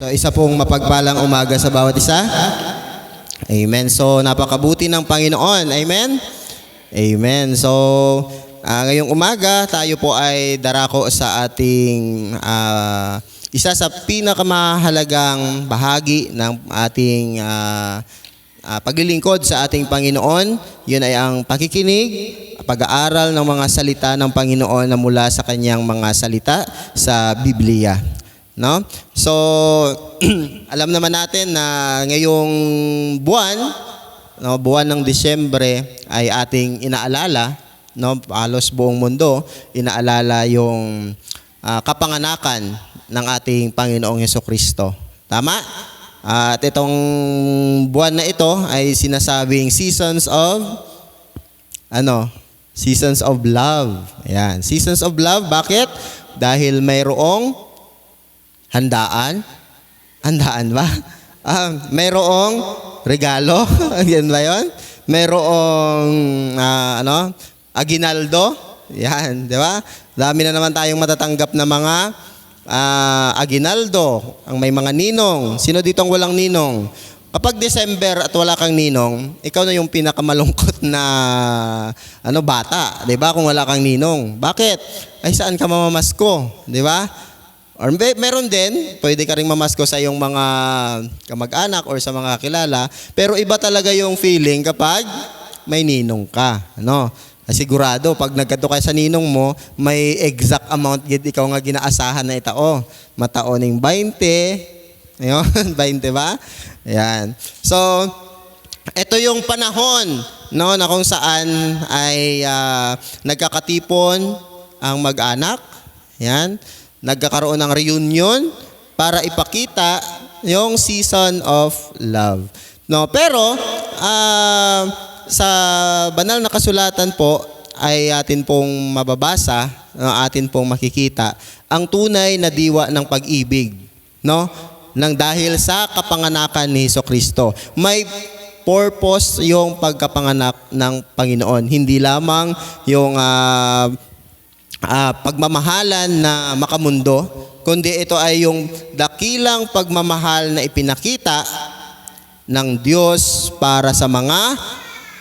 So, isa pong mapagpalang umaga sa bawat isa. Amen. So, napakabuti ng Panginoon. Amen? Amen. So, ngayong umaga, tayo po ay darako sa ating isa sa pinakamahalagang bahagi ng ating paglilingkod sa ating Panginoon. Yun ay ang pakikinig, pag-aaral ng mga salita ng Panginoon na mula sa kanyang mga salita sa Biblia. No? So, alam naman natin na ngayong buwan, no, buwan ng Disyembre ay ating inaalala, no, halos buong mundo, inaalala yung kapanganakan ng ating Panginoong Hesukristo. Tama? At itong buwan na ito ay sinasabing seasons of seasons of love. Ayan, seasons of love. Bakit? Dahil mayroong handaan ba? Mayroong regalo. Yan ba yun? Mayroong aginaldo. Yan, di ba? Dami na naman tayong matatanggap na mga aginaldo. Ang may mga ninong. Sino dito ang walang ninong? Kapag December at wala kang ninong, ikaw na yung pinakamalungkot na bata, 'di ba? Kung wala kang ninong. Bakit? Ay saan ka mamamasko, 'di ba? Or meron din, pwede ka ring mamasko sa iyong mga kamag-anak or sa mga kilala, pero iba talaga yung feeling kapag may ninong ka, ano? Sigurado, pag nagkadto ka sa ninong mo, may exact amount gid ikaw nga ginaasahan na itao. Mataoning 20, ayun, 20 ba? Ayan. So, ito yung panahon, no, na kung saan ay nagkakatipon ang mag-anak. Ayan. Nagkakaroon ng reunion para ipakita yung season of love. No, pero sa banal na kasulatan po ay atin pong mababasa, atin pong makikita ang tunay na diwa ng pag-ibig, no? Nang dahil sa kapanganakan ni Hesukristo. May purpose yung pagkapanganak ng Panginoon. Hindi lamang yung pagmamahalan na makamundo, kundi ito ay yung dakilang pagmamahal na ipinakita ng Diyos para sa mga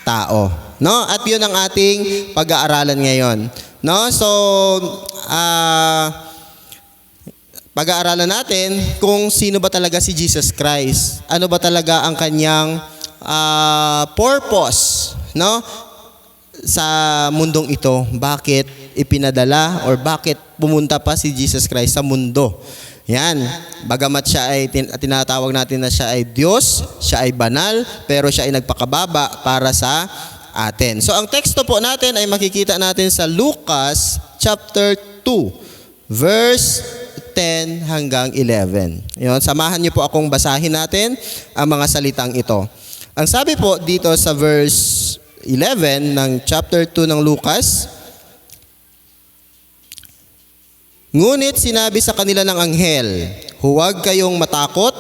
tao. No? At yun ang ating pag-aaralan ngayon. No? So, pag-aaralan natin kung sino ba talaga si Jesus Christ. Ano ba talaga ang kanyang purpose, no? Sa mundong ito. Bakit ipinadala or bakit pumunta pa si Jesus Christ sa mundo? Yan. Bagamat siya ay tinatawag natin na siya ay Diyos, siya ay banal, pero siya ay nagpakababa para sa atin. So ang teksto po natin ay makikita natin sa Lucas chapter 2, verse 10 hanggang 11. Yun, samahan niyo po akong basahin natin ang mga salitang ito. Ang sabi po dito sa verse 11 ng chapter 2 ng Lucas, ngunit sinabi sa kanila ng anghel, huwag kayong matakot,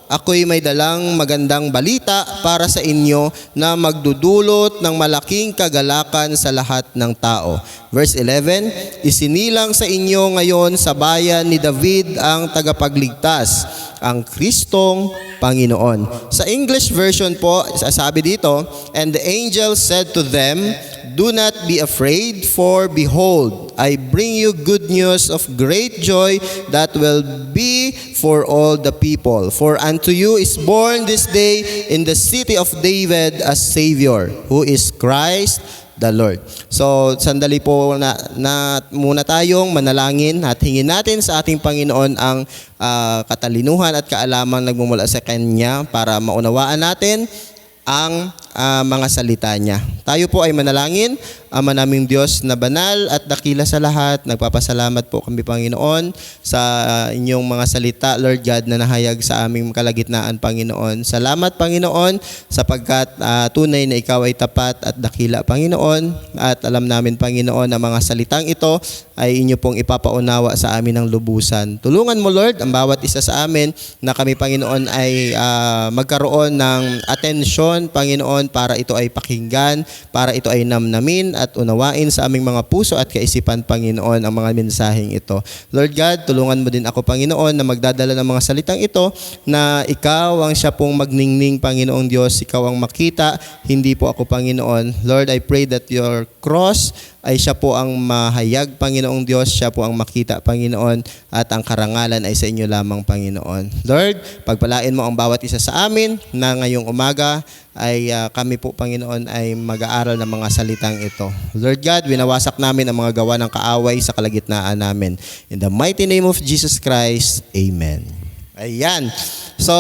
ako'y may dalang magandang balita para sa inyo na magdudulot ng malaking kagalakan sa lahat ng tao. Verse 11, isinilang sa inyo ngayon sa bayan ni David ang tagapagligtas, ang Kristong Panginoon. Sa English version po, sabi dito, and the angel said to them, do not be afraid, for behold, I bring you good news of great joy that will be for all the people. For unto you is born this day in the city of David a Savior, who is Christ the Lord. So, sandali po na muna tayong manalangin at hingin natin sa ating Panginoon ang katalinuhan at kaalamang nagmumula sa Kanya para maunawaan natin ang mga salita niya. Tayo po ay manalangin. Ama naming Diyos na banal at dakila sa lahat, nagpapasalamat po kami, Panginoon, sa inyong mga salita, Lord God, na nahayag sa aming kalagitnaan, Panginoon. Salamat, Panginoon, sapagkat tunay na Ikaw ay tapat at dakila, Panginoon. At alam namin, Panginoon, na mga salitang ito ay inyo pong ipapaunawa sa amin ng lubusan. Tulungan mo, Lord, ang bawat isa sa amin na kami, Panginoon, ay magkaroon ng atensyon, Panginoon, para ito ay pakinggan, para ito ay namnamin at unawain sa aming mga puso at kaisipan, Panginoon, ang mga mensaheng ito. Lord God, tulungan mo din ako, Panginoon, na magdadala ng mga salitang ito na ikaw ang siya pong magningning, Panginoong Diyos, ikaw ang makita, hindi po ako, Panginoon. Lord, I pray that your cross ay siya po ang mahayag, Panginoong Diyos, siya po ang makita, Panginoon, at ang karangalan ay sa inyo lamang, Panginoon. Lord, pagpalain mo ang bawat isa sa amin na ngayong umaga ay kami po, Panginoon, ay mag-aaral ng mga salitang ito. Lord God, winawasak namin ang mga gawa ng kaaway sa kalagitnaan namin. In the mighty name of Jesus Christ, Amen. Ayan. So,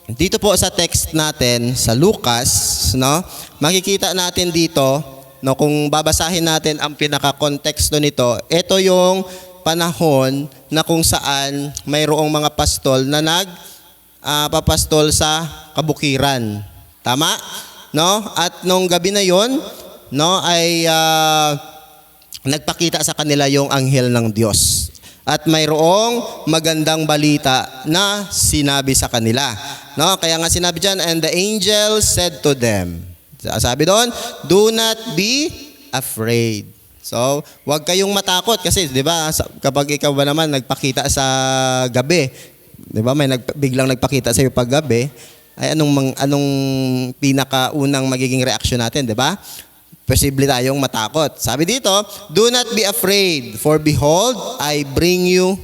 dito po sa text natin sa Lucas, no, makikita natin dito, no, kung babasahin natin ang pinaka-konteksto nito, ito yung panahon na kung saan mayroong mga pastol na papastol sa kabukiran. Tama? No? At nung gabi na yon, no, ay nagpakita sa kanila yung anghel ng Diyos. At mayroong magandang balita na sinabi sa kanila. No? Kaya nga sinabi dyan, and the angel said to them, sabi doon, do not be afraid. So, huwag kayong matakot kasi 'di ba, kapag ikaw ba naman nagpakita sa gabi, 'di ba, may biglang nagpakita sa iyo pag gabi, ay anong pinakaunang magiging reaksyon natin, 'di ba? Posible tayong matakot. Sabi dito, do not be afraid, for behold, I bring you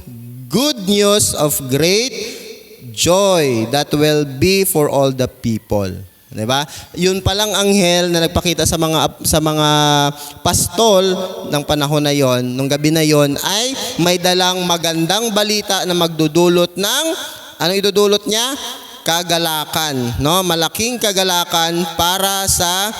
good news of great joy that will be for all the people. Diba? Yun palang anghel na nagpakita sa mga pastol ng panahon na yon, nung gabi na yon, ay may dalang magandang balita na magdudulot ng, anong idudulot niya? Kagalakan, no? Malaking kagalakan para sa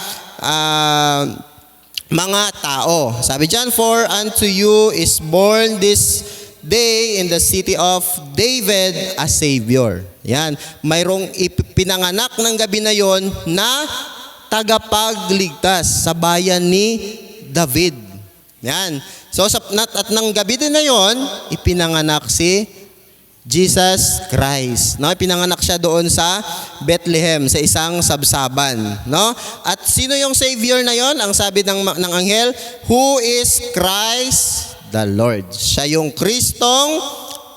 mga tao. Sabi diyan, for unto you is born this day in the city of David a Savior. Yan. Mayroong pinanganak ng gabi na yon na tagapagligtas sa bayan ni David. Yan. So at ng gabi din na yon, ipinanganak si Jesus Christ. No, pinanganak siya doon sa Bethlehem, sa isang sabsaban, no? At sino yung savior na yon? Ang sabi ng anghel, who is Christ the Lord. Siya yung Kristong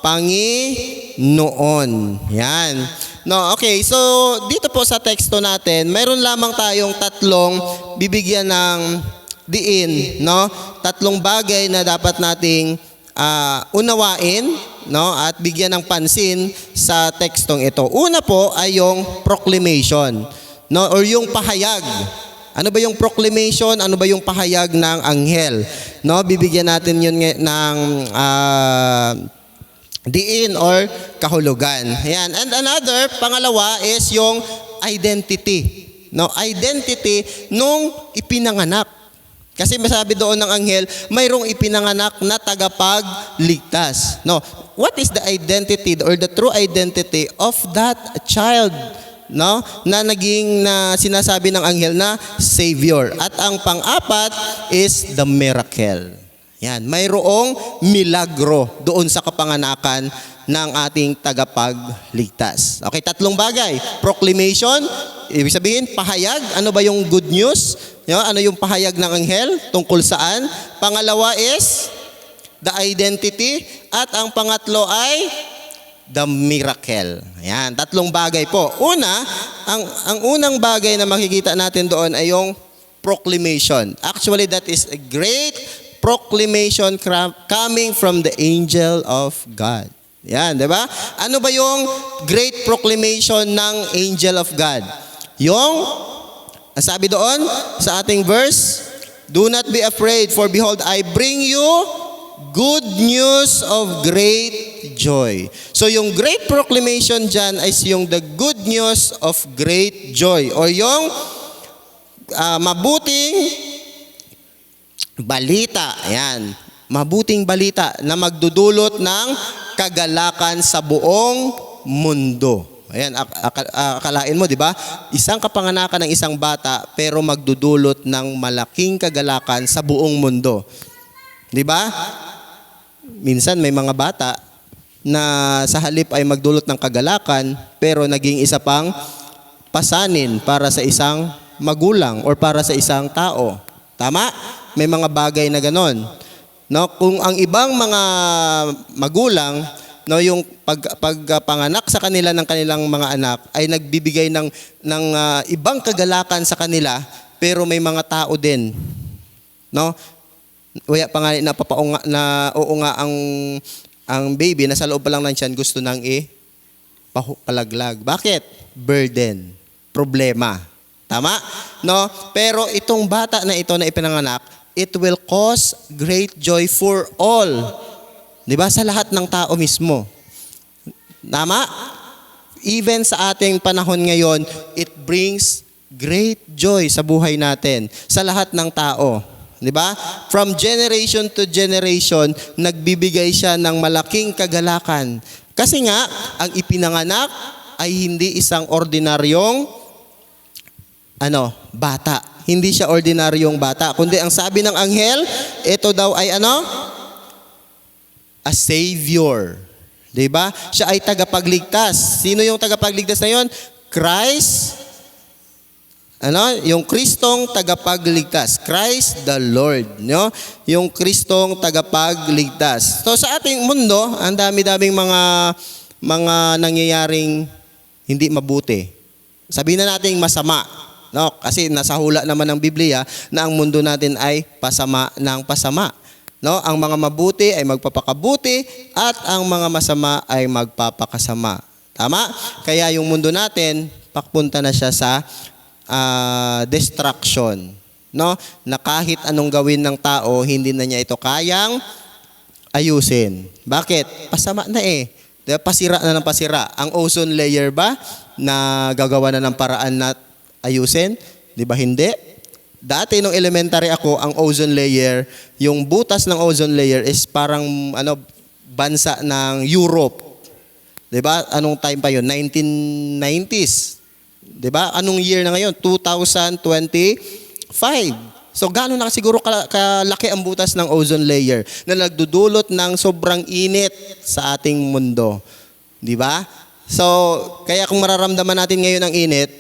Panginoon. Yan. No, okay. So dito po sa teksto natin, mayroon lamang tayong tatlong bibigyan ng diin, no? Tatlong bagay na dapat nating unawain, no, at bigyan ng pansin sa tekstong ito. Una po ay yung proclamation, no, or yung pahayag. Ano ba yung proclamation? Ano ba yung pahayag ng anghel? No, bibigyan natin yun ng diin or kahulugan. Ayan. And another, pangalawa is yung identity. No, identity nung ipinanganak. Kasi masabi doon ng anghel, mayroong ipinanganak na tagapagligtas. No, what is the identity or the true identity of that child? No, na sinasabi ng anghel na savior. At ang pang-apat is the miracle. Yan, mayroong milagro doon sa kapanganakan ng ating tagapagligtas. Okay, tatlong bagay. Proclamation, ibig sabihin, pahayag. Ano ba yung good news? Ano yung pahayag ng anghel? Tungkol saan? Pangalawa is the identity. At ang pangatlo ay the miracle. Ayan, tatlong bagay po. Una, ang unang bagay na makikita natin doon ay yung proclamation. Actually, that is a great proclamation coming from the angel of God. Yan, di ba? Ano ba yung great proclamation ng angel of God? Yung, sabi doon sa ating verse, do not be afraid, for behold, I bring you good news of great joy. So yung great proclamation dyan is yung the good news of great joy, o yung mabuting balita. Ayan, mabuting balita na magdudulot ng kagalakan sa buong mundo. Ayan, akalain mo, di ba? Isang kapanganakan ng isang bata pero magdudulot ng malaking kagalakan sa buong mundo. Di ba? Minsan may mga bata na sa halip ay magdulot ng kagalakan, pero naging isa pang pasanin para sa isang magulang or para sa isang tao. Tama? May mga bagay na ganon. No, kung ang ibang mga magulang, no, yung pagpanganak sa kanila ng kanilang mga anak ay nagbibigay ng ibang kagalakan sa kanila, pero may mga tao din, no? Wala pa nga napapaunga na oo nga ang baby nasa loob pa lang ng tiyan, gusto nang palaglag. Bakit? Burden, problema. Tama? No? Pero itong bata na ito na ipinanganak, it will cause great joy for all. 'Di ba? Sa lahat ng tao mismo. Tama? Even sa ating panahon ngayon, it brings great joy sa buhay natin, sa lahat ng tao. 'Di ba? From generation to generation, nagbibigay siya ng malaking kagalakan. Kasi nga, ang ipinanganak ay hindi isang ordinaryong bata. Hindi siya ordinaryong bata, kundi ang sabi ng anghel, ito daw ay a savior. 'Di ba? Siya ay tagapagligtas. Sino yung tagapagligtas na 'yon? Christ. Yung Kristong tagapagligtas. Christ the Lord, no? Yung Kristong tagapagligtas. So sa ating mundo, ang dami-daming mga nangyayaring hindi mabuti. Sabihin na natin masama, no? Kasi nasa hula naman ng Biblia na ang mundo natin ay pasama ng pasama. No? Ang mga mabuti ay magpapakabuti at ang mga masama ay magpapakasama. Tama? Kaya yung mundo natin, papunta na siya sa destruction, no? Na kahit anong gawin ng tao, hindi na niya ito kayang ayusin. Bakit? Pasama na eh. Diba? Pasira na ng pasira. Ang ozone layer ba na gagawa na ng paraan na ayusin? Di ba hindi? Dati nung elementary ako, ang ozone layer, yung butas ng ozone layer is parang bansa ng Europe. Di ba? Anong time pa yun? 1990s. 'Di ba? Anong year na ngayon? 2025. So gaano na siguro kalaki ang butas ng ozone layer na nagdudulot ng sobrang init sa ating mundo. 'Di ba? So kaya kung mararamdaman natin ngayon ang init,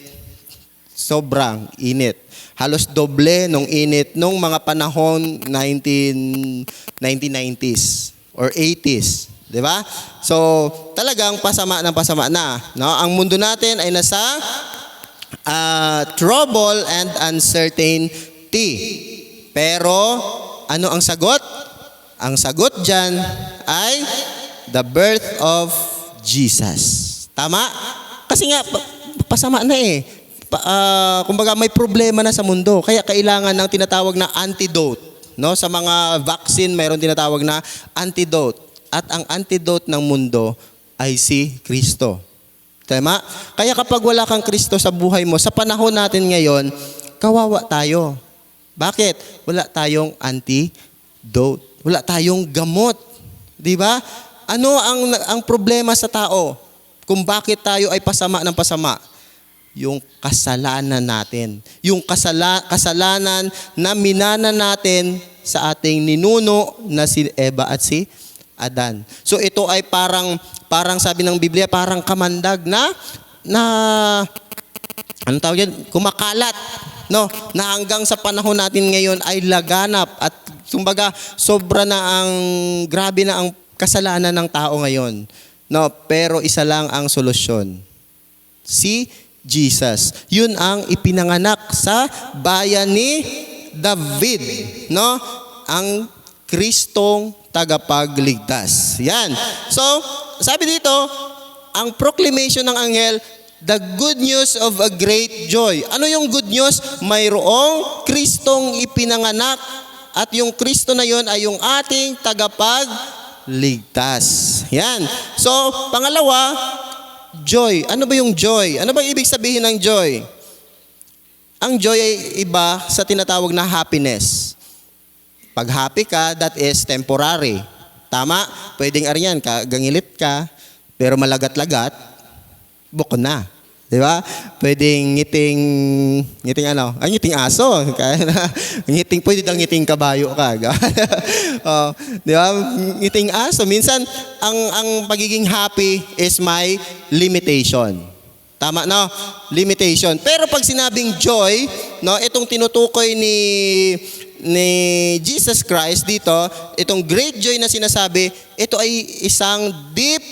sobrang init. Halos doble nung init nung mga panahon 1990s or 80s. 'Di ba? So talagang pasama na, no? Ang mundo natin ay nasa trouble and uncertainty. Pero ano ang sagot? Ang sagot diyan ay the birth of Jesus. Tama? Kasi nga pasama na eh. Kumbaga may problema na sa mundo. Kaya kailangan ng tinatawag na antidote, no? Sa mga vaccine mayroon tinatawag na antidote. At ang antidote ng mundo ay si Kristo. Tama? Kaya kapag wala kang Kristo sa buhay mo, sa panahon natin ngayon, kawawa tayo. Bakit? Wala tayong antidote. Wala tayong gamot. Di ba? Ano ang problema sa tao? Kung bakit tayo ay pasama ng pasama? Yung kasalanan natin. Yung kasalanan na minana natin sa ating ninuno na si Eva at si Adan. So ito ay parang sabi ng Biblia, parang kamandag na anong tawag yan? Kumakalat, no? Na hanggang sa panahon natin ngayon ay laganap at kumbaga sobra na grabe na ang kasalanan ng tao ngayon. No, pero isa lang ang solusyon. Si Jesus. Yun ang ipinanganak sa bayan ni David, no? Ang Kristong tagapagligtas. Yan. So, sabi dito, ang proclamation ng anghel, the good news of a great joy. Ano yung good news? Mayroong Kristong ipinanganak at yung Kristo na yon ay yung ating tagapagligtas. Yan. So, pangalawa, joy. Ano ba yung joy? Ano ba ibig sabihin ng joy? Ang joy ay iba sa tinatawag na happiness. Pag happy ka, that is temporary. Tama? Pwedeng gangilit ka, pero malagat-lagat, buko na. Di ba? Pwedeng ngiting ano? Ay, ngiting aso. Pwede daw ngiting kabayo ka. Oh, di ba? Ngiting aso. Minsan, ang pagiging happy is my limitation. Tama, no? Limitation. Pero pag sinabing joy, no, itong tinutukoy ni Jesus Christ dito, itong great joy na sinasabi, ito ay isang deep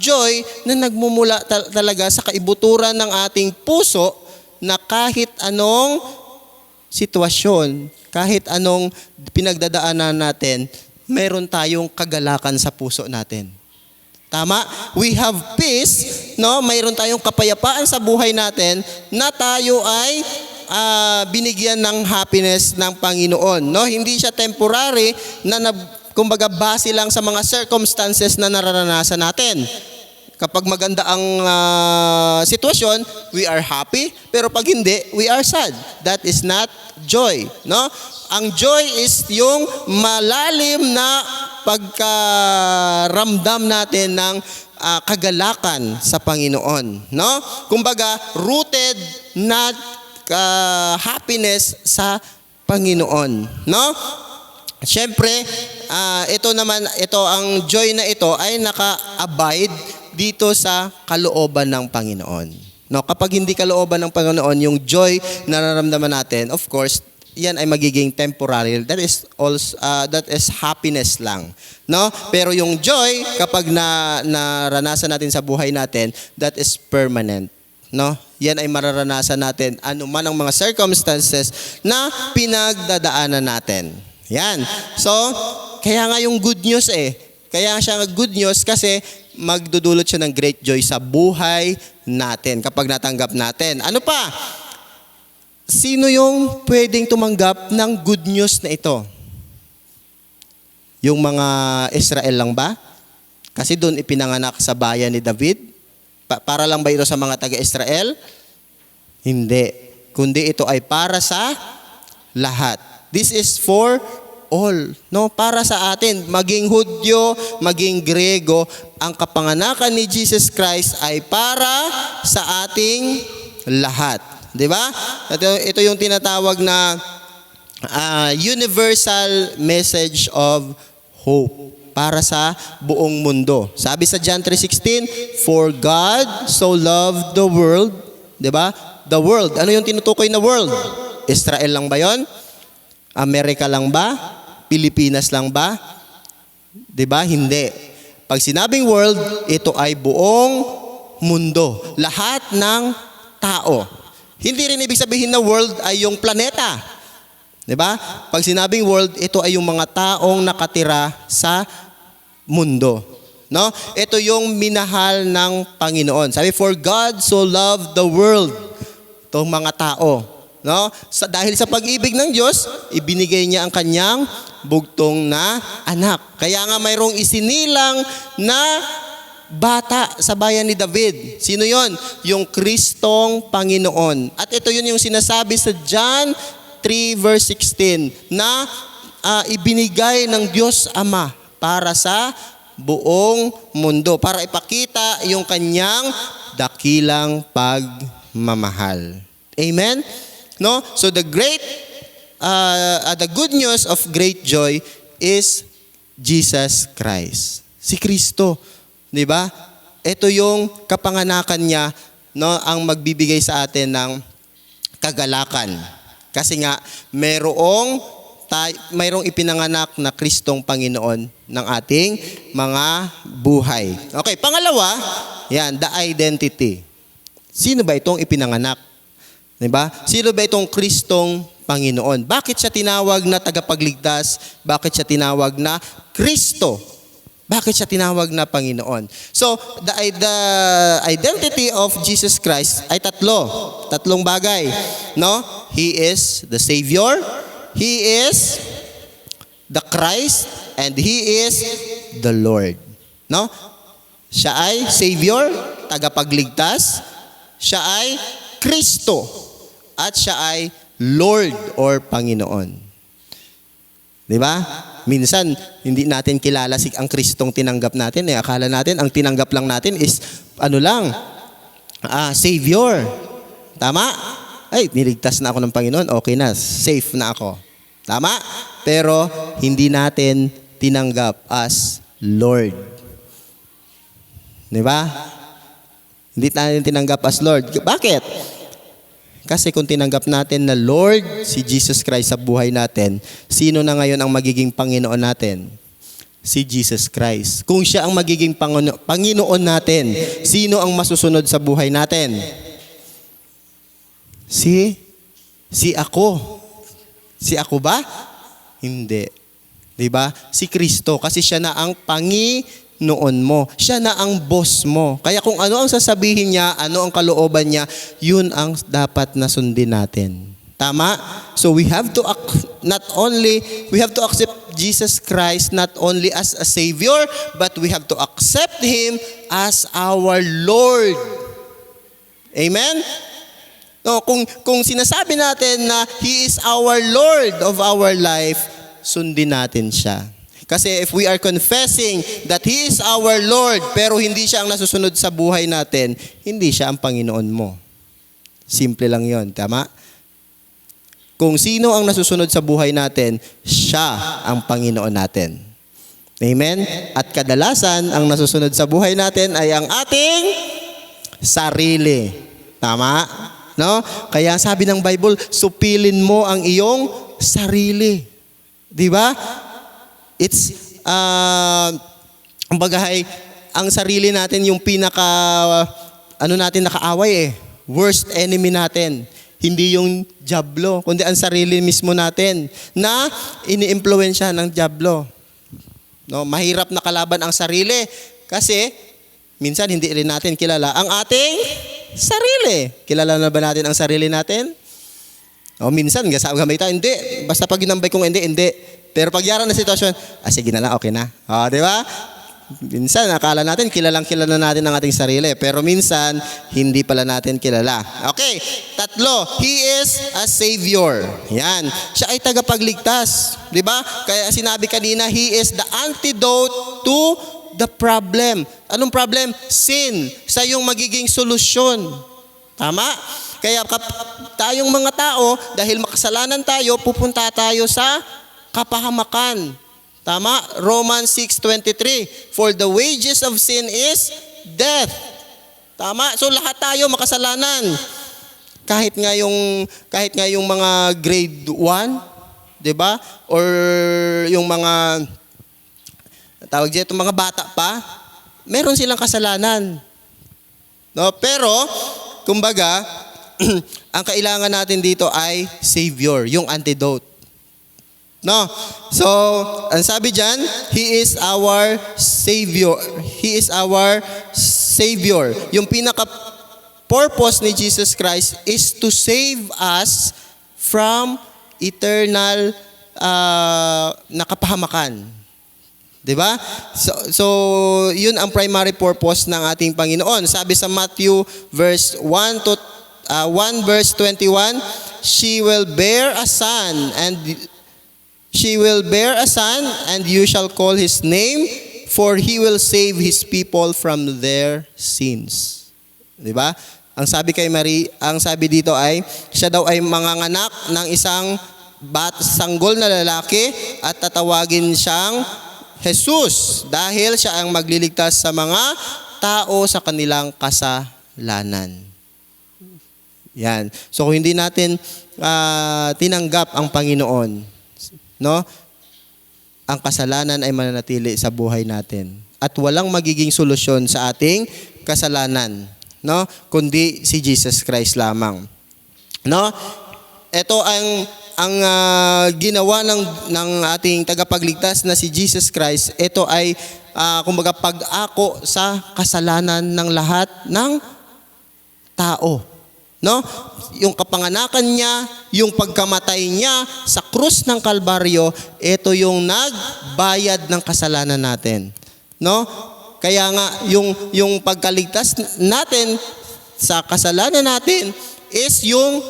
joy na nagmumula talaga sa kaibuturan ng ating puso na kahit anong sitwasyon, kahit anong pinagdadaanan natin, meron tayong kagalakan sa puso natin. Tama? We have peace, no? Mayroon tayong kapayapaan sa buhay natin na tayo ay binigyan ng happiness ng Panginoon, no? Hindi siya temporary na kumbaga base lang sa mga circumstances na nararanasan natin. Kapag maganda ang sitwasyon, we are happy, pero pag hindi, we are sad. That is not joy, no? Ang joy is yung malalim na pagkaramdam natin ng kagalakan sa Panginoon, no? Kumbaga, rooted na happiness sa Panginoon, no? Siyempre, ito ang joy na ito ay naka-abide dito sa kalooban ng Panginoon. No, kapag hindi kalooban ng Panginoon, yung joy na nararamdaman natin, of course, yan ay magiging temporary. That is happiness lang. No? Pero yung joy, kapag naranasan natin sa buhay natin, that is permanent. No? Yan ay mararanasan natin anuman ang mga circumstances na pinagdadaanan natin. Yan. So, kaya nga yung good news Kaya siya good news kasi magdudulot siya ng great joy sa buhay natin kapag natanggap natin. Ano pa? Sino yung pwedeng tumanggap ng good news na ito? Yung mga Israel lang ba? Kasi doon ipinanganak sa bayan ni David. Para lang ba ito sa mga taga-Israel? Hindi. Kundi ito ay para sa lahat. This is for all. No? Para sa atin. Maging Hudyo, maging Grego, ang kapanganakan ni Jesus Christ ay para sa ating lahat. Di ba? Ito yung tinatawag na universal message of hope para sa buong mundo. Sabi sa John 3:16, for God so loved the world, 'di ba? The world. Ano yung tinutukoy na world? Israel lang ba 'yon? Amerika lang ba? Pilipinas lang ba? 'Di ba? Hindi. Pag sinabing world, ito ay buong mundo. Lahat ng tao. Hindi rin ibig sabihin na world ay yung planeta. 'Di ba? Pag sinabing world, ito ay yung mga taong nakatira sa mundo. No? Ito yung minahal ng Panginoon. Sabi, for God so loved the world. Itong mga tao. No? Dahil sa pag-ibig ng Diyos, ibinigay niya ang kanyang bugtong na anak. Kaya nga mayroong isinilang na bata sa bayan ni David. Sino yon? Yung Kristong Panginoon. At ito yun yung sinasabi sa John 3 verse 16 na ibinigay ng Diyos Ama para sa buong mundo, para ipakita yung kanyang dakilang pagmamahal. Amen? No? So the good news of great joy is Jesus Christ. Si Kristo, 'di ba? Ito yung kapanganakan niya, no, ang magbibigay sa atin ng kagalakan. Kasi nga mayroong ipinanganak na Kristong Panginoon ng ating mga buhay. Okay, pangalawa, yan, the identity. Sino ba itong ipinanganak? Diba? Sino ba itong Kristong Panginoon? Bakit siya tinawag na tagapagligtas? Bakit siya tinawag na Kristo? Bakit siya tinawag na Panginoon? So, the identity of Jesus Christ ay tatlong bagay. No? He is the Savior, He is the Christ, and He is the Lord. No? Siya ay Savior, tagapagligtas, siya ay Kristo, at siya ay Lord or Panginoon. Di ba? Minsan, hindi natin kilala ang Kristong tinanggap natin. Akala natin, ang tinanggap lang natin is, Savior. Tama? Ay, niligtas na ako ng Panginoon. Okay na, safe na ako. Tama? Pero hindi natin tinanggap as Lord. Di ba? Hindi natin tinanggap as Lord. Bakit? Kasi kung tinanggap natin na Lord si Jesus Christ sa buhay natin, sino na ngayon ang magiging Panginoon natin? Si Jesus Christ. Kung siya ang magiging Panginoon natin, sino ang masusunod sa buhay natin? Si ako. Si ako ba? Hindi. 'Di ba? Si Kristo kasi siya na ang Panginoon mo. Siya na ang boss mo. Kaya kung ano ang sasabihin niya, ano ang kalooban niya, yun ang dapat na sundin natin. Tama? So we have to accept Jesus Christ not only as a Savior, but we have to accept Him as our Lord. Amen? No, kung sinasabi natin na He is our Lord of our life, sundin natin siya. Kasi if we are confessing that He is our Lord, pero hindi siya ang nasusunod sa buhay natin, hindi siya ang Panginoon mo. Simple lang yon, tama? Kung sino ang nasusunod sa buhay natin, siya ang Panginoon natin. Amen? At kadalasan, ang nasusunod sa buhay natin ay ang ating sarili. Tama? No? Kaya sabi ng Bible, supilin mo ang iyong sarili. Di ba? It's, ang sarili natin yung nakaaway worst enemy natin. Hindi yung dyablo, kundi ang sarili mismo natin na ini-impluwensya ng dyablo. No, mahirap na kalaban ang sarili kasi minsan hindi rin natin kilala ang ating sarili. Kilala na ba natin ang sarili natin? O minsan, gamay tayo, hindi. Basta pag ginambay kong hindi. Pero pag yara na sitwasyon, sige na lang, okay na. O, di ba? Minsan, akala natin, kilala natin ang ating sarili. Pero minsan, hindi pala natin kilala. Okay, 3, He is a Savior. Yan. Siya ay tagapagligtas. Di ba? Kaya sinabi kanina, He is the antidote to the problem. Anong problem? Sin. Siya yung magiging solusyon. Tama? Kaya tayong mga tao, dahil makasalanan tayo, pupunta tayo sa kapahamakan. Tama? Romans 6:23. For the wages of sin is death. Tama? So lahat tayo makasalanan. Kahit nga yung mga grade 1, 'di ba? Or yung mga tawag dito mga bata pa, meron silang kasalanan. No, pero kumbaga, ang kailangan natin dito ay Savior, yung antidote. No. So, ang sabi diyan, He is our Savior. He is our Savior. Yung pinaka-purpose ni Jesus Christ is to save us from eternal nakapahamakan. 'Di ba? So, yun ang primary purpose ng ating Panginoon. Sabi sa Matthew verse 1 verse 21, She will bear a son and you shall call his name, for he will save his people from their sins. 'Di ba? Ang sabi dito ay siya daw ay manganganak ng isang sanggol na lalaki at tatawagin siyang Jesus dahil siya ang magliligtas sa mga tao sa kanilang kasalanan. Yan. So kung hindi natin tinanggap ang Panginoon, no? Ang kasalanan ay mananatili sa buhay natin at walang magiging solusyon sa ating kasalanan, no? Kundi si Jesus Christ lamang. No? Ito ang ginawa ng ating tagapagligtas na si Jesus Christ. Ito ay kumbaga pag-ako sa kasalanan ng lahat ng tao. No? Yung kapanganakan niya, yung pagkamatay niya sa krus ng Kalbaryo, ito yung nagbayad ng kasalanan natin. No? Kaya nga yung pagkaligtas natin sa kasalanan natin is yung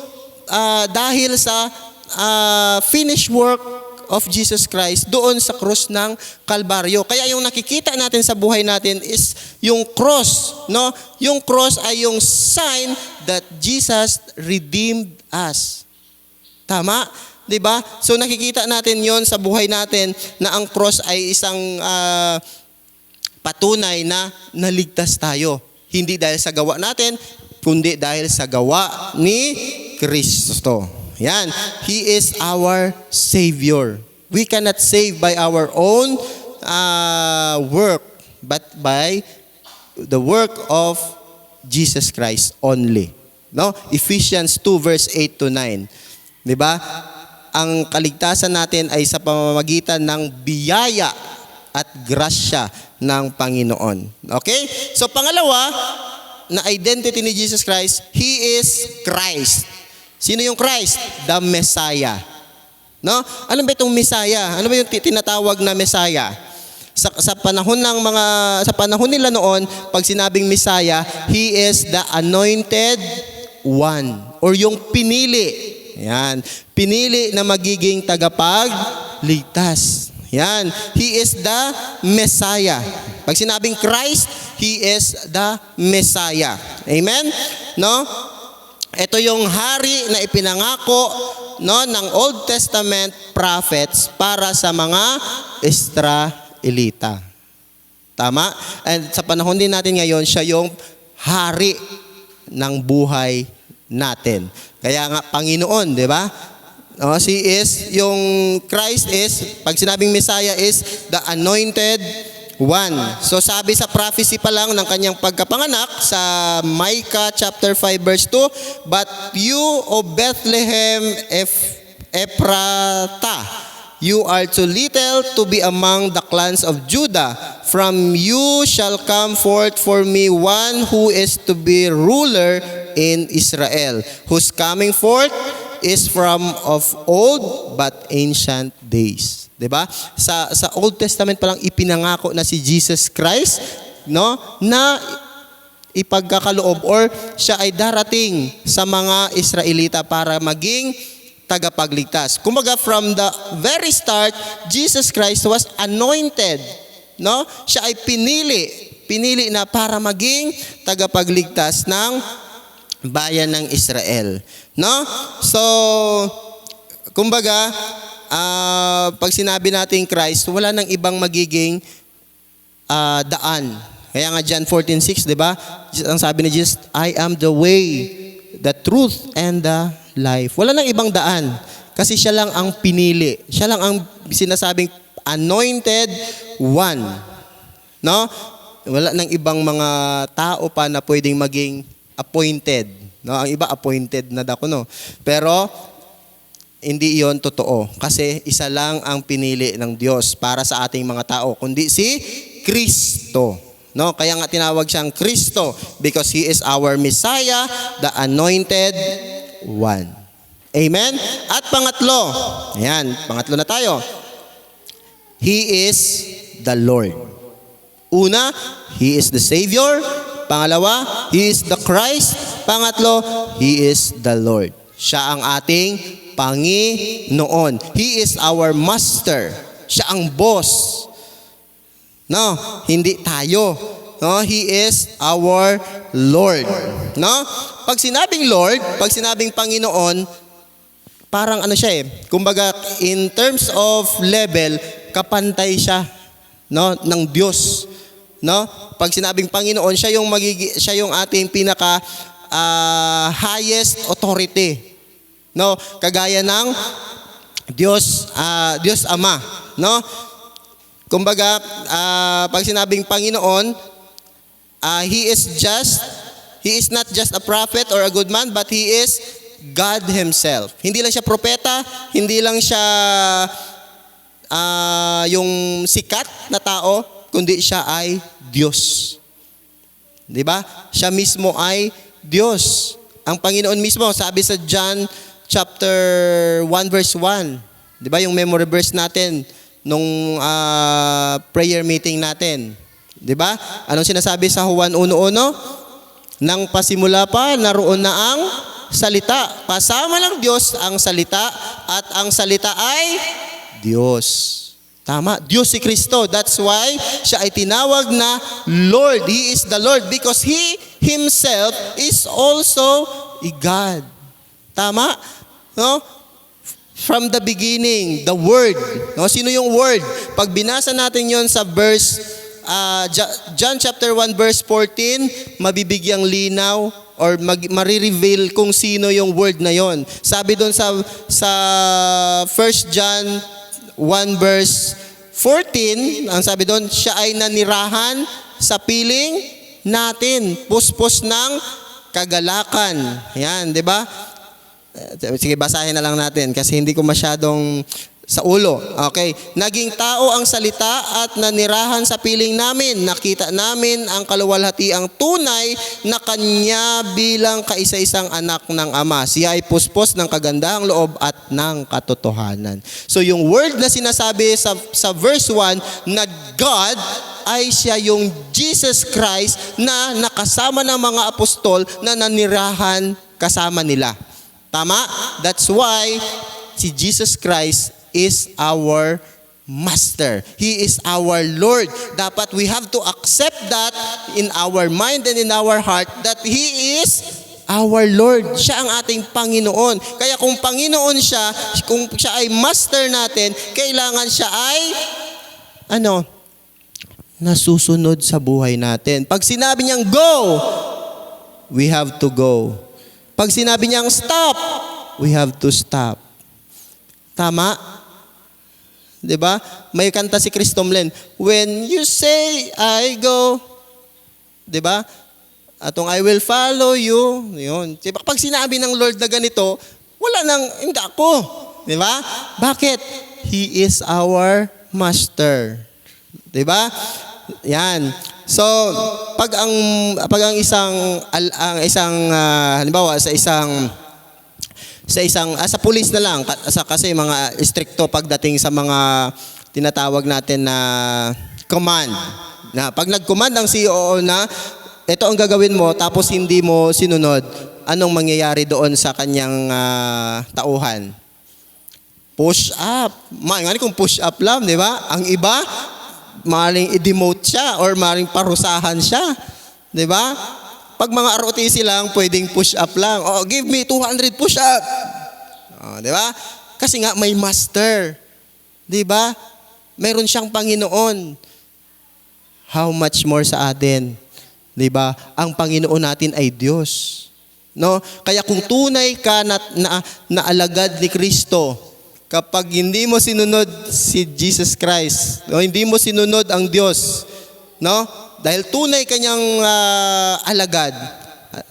dahil sa finished work of Jesus Christ doon sa krus ng Kalbaryo. Kaya yung nakikita natin sa buhay natin is yung cross, no? Yung cross ay yung sign that Jesus redeemed us. Tama? 'Di ba? So nakikita natin 'yon sa buhay natin na ang cross ay isang patunay na naligtas tayo. Hindi dahil sa gawa natin, kundi dahil sa gawa ni Kristo. Yan. He is our Savior. We cannot save by our own work, but by the work of Jesus Christ only. No? Ephesians 2 verse 8 to 9. 'Di ba? Ang kaligtasan natin ay sa pamamagitan ng biyaya at grasya ng Panginoon. Okay? So pangalawa, na identity ni Jesus Christ, He is Christ. Sino yung Christ? The Messiah. No? Ano ba itong Messiah? Ano ba yung tinatawag na Messiah? Sa panahon nila noon, pag sinabing Messiah, He is the anointed one or yung pinili. Yan. Pinili na magiging tagapagligtas. Yan. He is the Messiah. Pag sinabing Christ, He is the Messiah. Amen? No? Ito yung hari na ipinangako, no, ng Old Testament prophets para sa mga Israelita. Tama? And sa panahon din natin ngayon, siya yung hari ng buhay natin. Kaya nga Panginoon, di ba? Yung Christ is, pag sinabing Messiah is the anointed one. So sabi sa prophecy pa lang ng kanyang pagkapanganak sa Micah chapter 5 verse 2, "But you, O Bethlehem Ephratah, you are too little to be among the clans of Judah. From you shall come forth for me one who is to be ruler in Israel, whose coming forth is from of old but ancient days." 'Di ba? Sa Old Testament pa lang ipinangako na si Jesus Christ, no, na ipagkakaloob or siya ay darating sa mga Israelita para maging tagapagligtas. Kumbaga from the very start, Jesus Christ was anointed, no? Siya ay pinili na para maging tagapagligtas ng bayan ng Israel, no? So kumbaga pag sinabi natin Christ, wala nang ibang magiging daan. Kaya nga John 14:6, 'di ba? Ang sabi ni Jesus, "I am the way, the truth and the life." Wala nang ibang daan kasi siya lang ang pinili. Siya lang ang sinasabing anointed one. No? Wala nang ibang mga tao pa na pwedeng maging appointed. No? Ang iba appointed na dako, no. Pero hindi iyon totoo kasi isa lang ang pinili ng Diyos para sa ating mga tao, kundi si Kristo. No? Kaya nga tinawag siyang Kristo because He is our Messiah, the anointed one. Amen? At pangatlo na tayo. He is the Lord. Una, He is the Savior. Pangalawa, He is the Christ. Pangatlo, He is the Lord. Siya ang ating Panginoon. He is our master. Siya ang boss. No, hindi tayo. No, He is our Lord. No? Pag sinabing Lord, pag sinabing Panginoon, parang ano siya kumbaga in terms of level, kapantay siya, no, ng Diyos. No? Pag sinabing Panginoon, siya yung ating pinaka highest authority. No, kagaya ng Diyos Ama, no? Kumbaga, pag sinabing Panginoon, He is not just a prophet or a good man, but He is God Himself. Hindi lang siya propeta, hindi lang siya yung sikat na tao, kundi siya ay Diyos. 'Di ba? Siya mismo ay Diyos. Ang Panginoon mismo, sabi sa John chapter 1 verse 1. 'Di ba yung memory verse natin nung prayer meeting natin? 'Di ba? Anong sinasabi sa Juan 1:1? Nang pasimula pa, naroon na ang salita. Kasama ng Diyos ang salita at ang salita ay Diyos. Tama, Diyos si Kristo. That's why siya ay tinawag na Lord. He is the Lord because He Himself is also a God. Tama? No? From the beginning, the Word. No? Sino yung Word? Pag binasa natin yon sa verse, John chapter 1 verse 14, mabibigyang linaw or marireveal kung sino yung Word na yon. Sabi doon sa 1 John 1 verse 14, ang sabi doon, siya ay nanirahan sa piling natin. Puspos ng kagalakan. Yan, di ba? Sige, basahin na lang natin kasi hindi ko masyadong sa ulo. Okay. Naging tao ang salita at nanirahan sa piling namin. Nakita namin ang kaluwalhatiang tunay na kanya bilang kaisa-isang anak ng Ama. Siya ay puspos ng kagandahang loob at ng katotohanan. So yung word na sinasabi sa verse 1 na God ay siya yung Jesus Christ na nakasama ng mga apostol na nanirahan kasama nila. Tama? That's why si Jesus Christ is our Master. He is our Lord. Dapat we have to accept that in our mind and in our heart that He is our Lord. Siya ang ating Panginoon. Kaya kung Panginoon siya, kung siya ay Master natin, kailangan siya ay nasusunod sa buhay natin. Pag sinabi niyang go, we have to go. Pag sinabi niyang stop, we have to stop. Tama? Diba? May kanta si Chris Tomlin, when you say I go, diba? Atong I will follow you. Yun. Diba? Pag sinabi ng Lord na ganito, wala nang, hindi ako. Diba? Bakit? He is our Master. Diba? Yan. So, pag ang isang halimbawa sa pulis na lang kasi mga stricto pagdating sa mga tinatawag natin na command. Na pag nag-command ang CEO na ito ang gagawin mo tapos hindi mo sinunod, anong mangyayari doon sa kanyang tauhan? Push up. Ngani kung push up lang, di ba? Ang iba, maaaring i-demote siya or maaaring parusahan siya. Di ba? Pag mga ROTC lang, pwedeng push up lang. Oh, give me 200 push up. Oh, di ba? Kasi nga may master. Di ba? Meron siyang Panginoon. How much more sa atin? Di ba? Ang Panginoon natin ay Diyos. No? Kaya kung tunay ka na alagad ni Kristo, kapag hindi mo sinunod si Jesus Christ, no? Hindi mo sinunod ang Diyos, no? Dahil tunay kanyang alagad,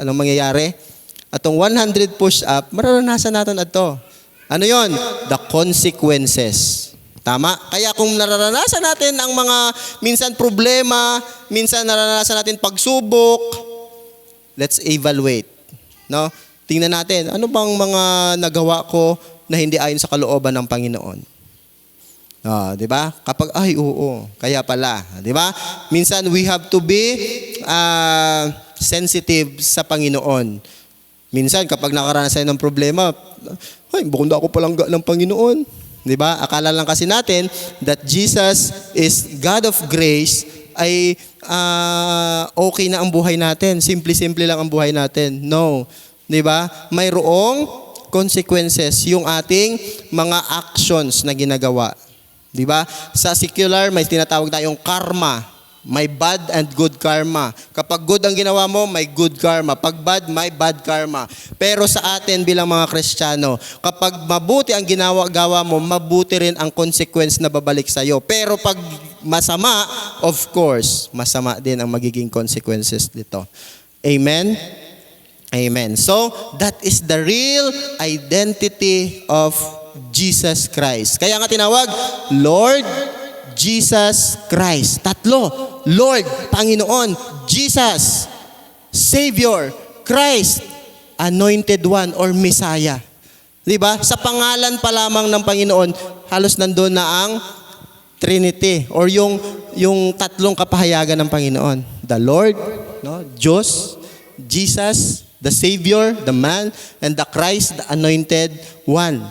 anong mangyayari? Atong 100 push-up, mararanasan natin ito. Ano yon? The consequences. Tama? Kaya kung nararanasan natin ang mga minsan problema, minsan nararanasan natin pagsubok, let's evaluate. No? Tingnan natin, ano bang mga nagawa ko na hindi ayon sa kalooban ng Panginoon? Di ba? Kapag oo, kaya pala, di ba? Minsan we have to be sensitive sa Panginoon. Minsan kapag nakaranas tayo ng problema, bukod ako palang ng Panginoon. Di ba? Akala lang kasi natin that Jesus is God of grace ay okay na ang buhay natin. Simple-simple lang ang buhay natin. No. Di ba? Mayroong consequences yung ating mga actions na ginagawa. Di ba? Sa secular, may tinatawag tayong karma. May bad and good karma. Kapag good ang ginawa mo, may good karma. Pag bad, may bad karma. Pero sa atin bilang mga Kristiyano, kapag mabuti ang gawa mo, mabuti rin ang consequence na babalik sa'yo. Pero pag masama, of course, masama din ang magiging consequences dito. Amen? Amen. So, that is the real identity of Jesus Christ. Kaya nga tinawag, Lord Jesus Christ. Tatlo. Lord, Panginoon. Jesus, Savior. Christ, Anointed One or Messiah. Diba? Sa pangalan pa lamang ng Panginoon, halos nandun na ang Trinity or yung tatlong kapahayagan ng Panginoon. The Lord, no? Diyos, Jesus, the Savior, the man, and the Christ, the Anointed One.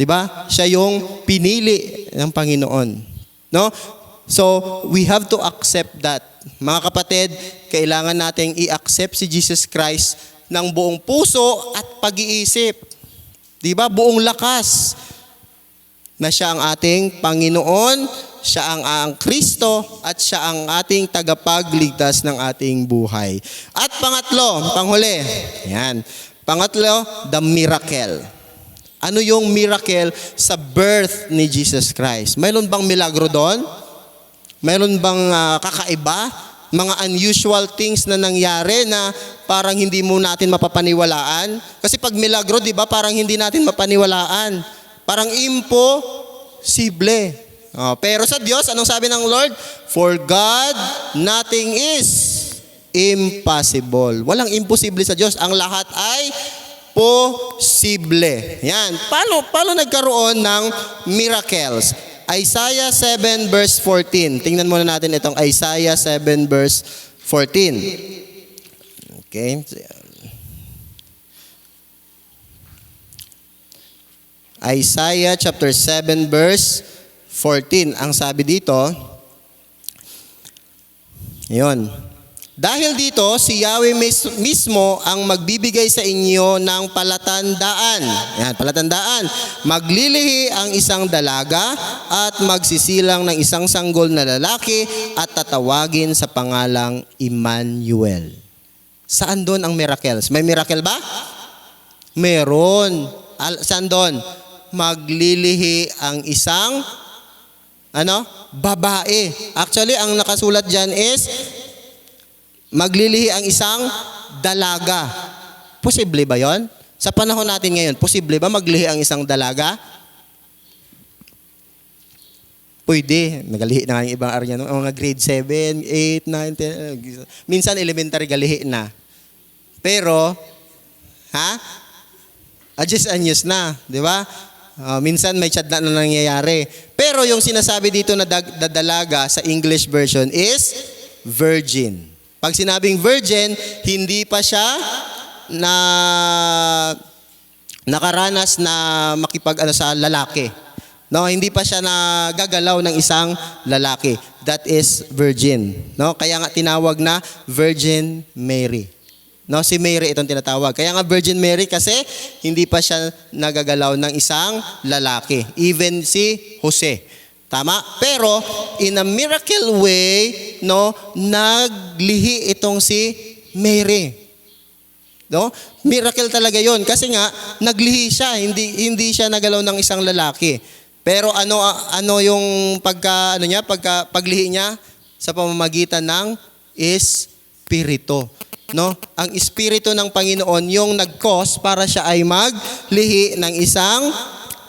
'Di ba? Siya yung pinili ng Panginoon. No? So, we have to accept that. Mga kapatid, kailangan nating i-accept si Jesus Christ ng buong puso at pag-iisip. 'Di ba? Buong lakas na siya ang ating Panginoon, siya ang Kristo, at siya ang ating tagapagligtas ng ating buhay. At pangatlo, panghuli. Yan. Pangatlo, the miracle. Ano yung miracle sa birth ni Jesus Christ? Mayroon bang milagro doon? Mayroon bang kakaiba? Mga unusual things na nangyari na parang hindi mo natin mapapaniwalaan? Kasi pag milagro, di ba, parang hindi natin mapaniwalaan. Parang imposible. Pero sa Diyos, anong sabi ng Lord? For God, nothing is impossible. Walang imposible sa Diyos. Ang lahat ay posible. Yan. Paano nagkaroon ng miracles? Isaiah 7 verse 14. Tingnan muna natin itong Isaiah 7 verse 14. Okay. Isaiah chapter 7 verse 14. Ang sabi dito, yun. Dahil dito, si Yahweh mismo ang magbibigay sa inyo ng palatandaan. Yan, palatandaan. Maglilihi ang isang dalaga at magsisilang ng isang sanggol na lalaki at tatawagin sa pangalang Emmanuel. Saan doon ang miracles? May miracle ba? Meron. Saan doon? Maglilihi ang isang babae. Actually, ang nakasulat dyan is maglilihi ang isang dalaga. Posible ba yon? Sa panahon natin ngayon, posible ba maglihi ang isang dalaga? Pwede. Nagalihi na nga yung ibang arya. Mga grade 7, 8, 9, 10. Minsan elementary galihi na. Pero, adjust and use na. Di ba? Minsan may chat na nangyayari. Pero yung sinasabi dito na dalaga sa English version is virgin. Pag sinabing virgin, hindi pa siya nakaranas na sa lalaki. No, hindi pa siya nagagalaw ng isang lalaki. That is virgin. No, kaya nga tinawag na Virgin Mary. No, si Mary itong tinatawag. Kaya nga Virgin Mary kasi hindi pa siya nagagalaw ng isang lalaki. Even si Jose. Tama? Pero in a miracle way, no, naglihi itong si Mary. No? Miracle talaga 'yon kasi nga naglihi siya, hindi siya nagalaw ng isang lalaki. Pero ano yung paglihi niya sa pamamagitan ng Espiritu. No? Ang Espiritu ng Panginoon yung nag-cause para siya ay maglihi ng isang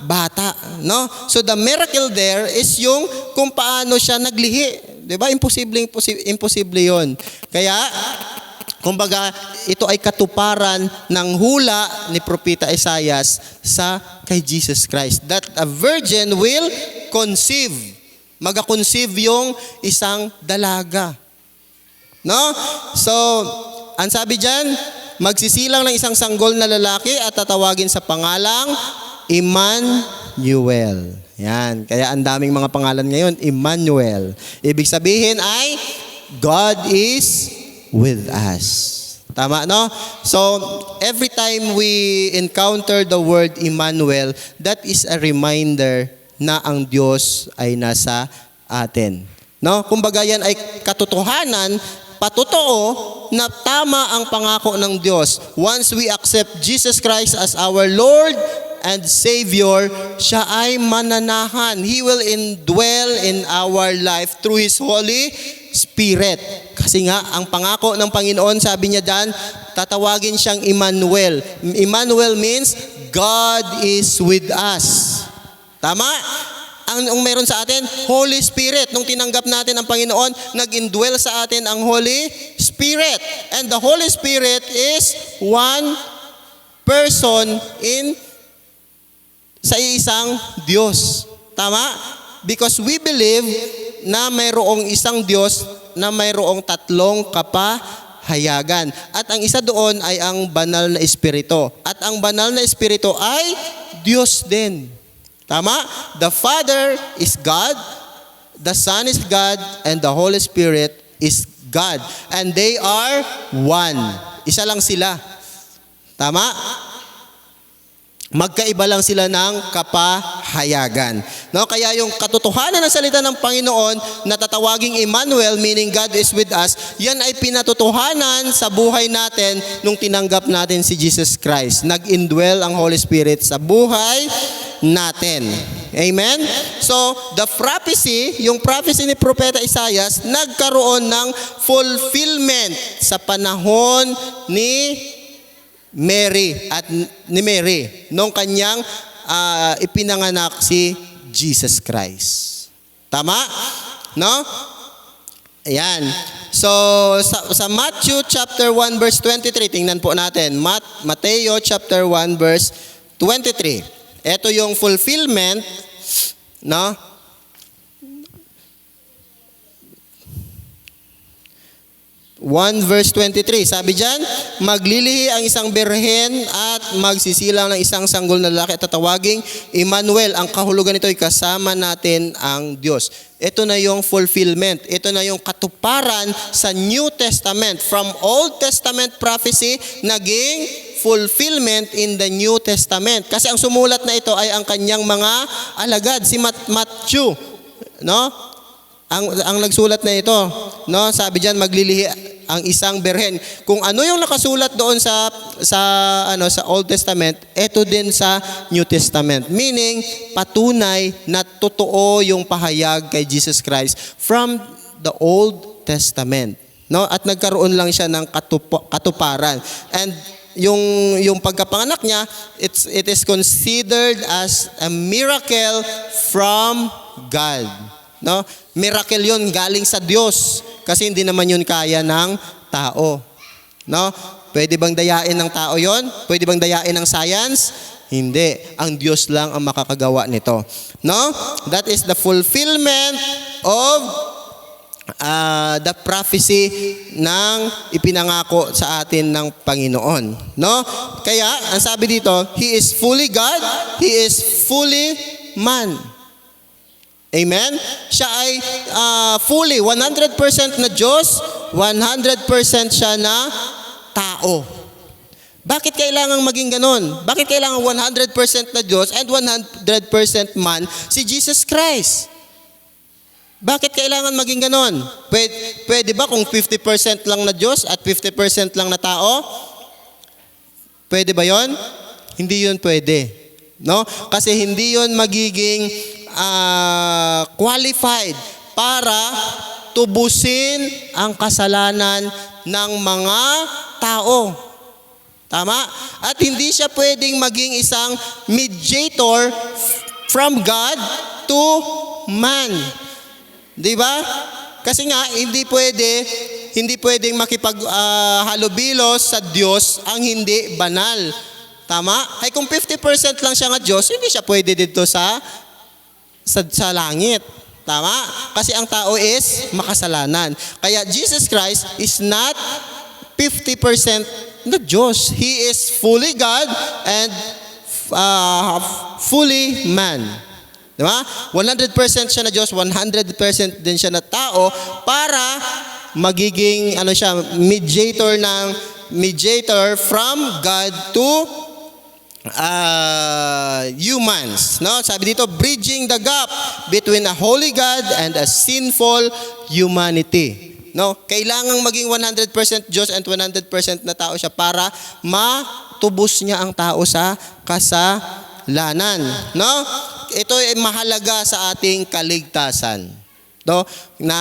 bata, no? So the miracle there is yung kung paano siya naglihi, 'di ba? Imposible 'yon. Kaya kumbaga ito ay katuparan ng hula ni Propeta Isaias sa kay Jesus Christ that a virgin will conceive. Mag-conceive yung isang dalaga. No? So, ang sabi diyan, magsisilang ng isang sanggol na lalaki at tatawagin sa pangalang Emmanuel. Yan. Kaya ang daming mga pangalan ngayon, Emmanuel. Ibig sabihin ay, God is with us. Tama, no? So, every time we encounter the word Emmanuel, that is a reminder na ang Diyos ay nasa atin. No? Kumbaga yan ay katotohanan, patotoo na tama ang pangako ng Diyos. Once we accept Jesus Christ as our Lord and Savior, siya ay mananahan. He will indwell in our life through His Holy Spirit. Kasi nga, ang pangako ng Panginoon, sabi niya dyan, tatawagin siyang Emmanuel. Emmanuel means, God is with us. Tama? Ang meron sa atin, Holy Spirit. Nung tinanggap natin ang Panginoon, nag-indwell sa atin ang Holy Spirit. And the Holy Spirit is one person sa isang Diyos. Tama? Because we believe na mayroong isang Diyos na mayroong tatlong kapahayagan. At ang isa doon ay ang banal na Espiritu. At ang banal na Espiritu ay Diyos din. Tama? The Father is God, the Son is God, and the Holy Spirit is God. And they are one. Isa lang sila. Tama? Magkaiba lang sila ng kapahayagan. No, kaya yung katotohanan ng salita ng Panginoon na tatawaging Emmanuel, meaning God is with us, yan ay pinatotohanan sa buhay natin nung tinanggap natin si Jesus Christ. Nag-indwell ang Holy Spirit sa buhay natin. Amen? So, the prophecy, yung prophecy ni Propeta Isaias, nagkaroon ng fulfillment sa panahon ni Mary nung kanyang ipinanganak si Jesus Christ. Tama? No? Ayan. So sa Matthew chapter 1 verse 23, tingnan po natin. Mateo chapter 1 verse 23. Ito yung fulfillment, no? 1 verse 23, sabi dyan, maglilihi ang isang birhen at magsisilang ng isang sanggol na lalaki at tatawaging Emmanuel. Ang kahulugan nito ay kasama natin ang Diyos. Ito na yung fulfillment. Ito na yung katuparan sa New Testament. From Old Testament prophecy, naging fulfillment in the New Testament. Kasi ang sumulat na ito ay ang kanyang mga alagad, si Matthew, no? Ang nagsulat na ito, no? Sabi diyan maglilihi ang isang birhen. Kung ano yung nakasulat doon sa Old Testament, ito din sa New Testament. Meaning patunay na totoo yung pahayag kay Jesus Christ from the Old Testament, no? At nagkaroon lang siya ng katuparan. And yung pagkapanganak niya, it is considered as a miracle from God. No? Miracle yun galing sa Diyos kasi hindi naman yun kaya ng tao. No? Pwede bang dayain ng tao yon? Pwede bang dayain ng science? Hindi. Ang Diyos lang ang makakagawa nito. No? That is the fulfillment of the prophecy ng ipinangako sa atin ng Panginoon. No? Kaya, ang sabi dito, He is fully God, He is fully man. Amen? Siya ay fully, 100% na Diyos, 100% siya na tao. Bakit kailangan maging ganon? Bakit kailangan 100% na Diyos and 100% man si Jesus Christ? Bakit kailangan maging ganon? Pwede ba kung 50% lang na Diyos at 50% lang na tao? Pwede ba yon? Hindi yun pwede. No? Kasi hindi yun magiging qualified para tubusin ang kasalanan ng mga tao. Tama? At hindi siya pwedeng maging isang mediator from God to man. Di ba? Kasi nga, hindi pwedeng makipaghalubilo sa Diyos ang hindi banal. Tama? Ay kung 50% lang siya nga Diyos, hindi siya pwede dito sa langit. Tama? Kasi ang tao is makasalanan. Kaya Jesus Christ is not 50% na Diyos. He is fully God and fully man. Diba? 100% siya na Diyos, 100% din siya na tao para magiging mediator from God to humans, no? Sabi dito, bridging the gap between a holy God and a sinful humanity. No? Kailangang maging 100% Diyos and 100% na tao siya para matubos niya ang tao sa kasalanan, no? Ito ay mahalaga sa ating kaligtasan. No? Na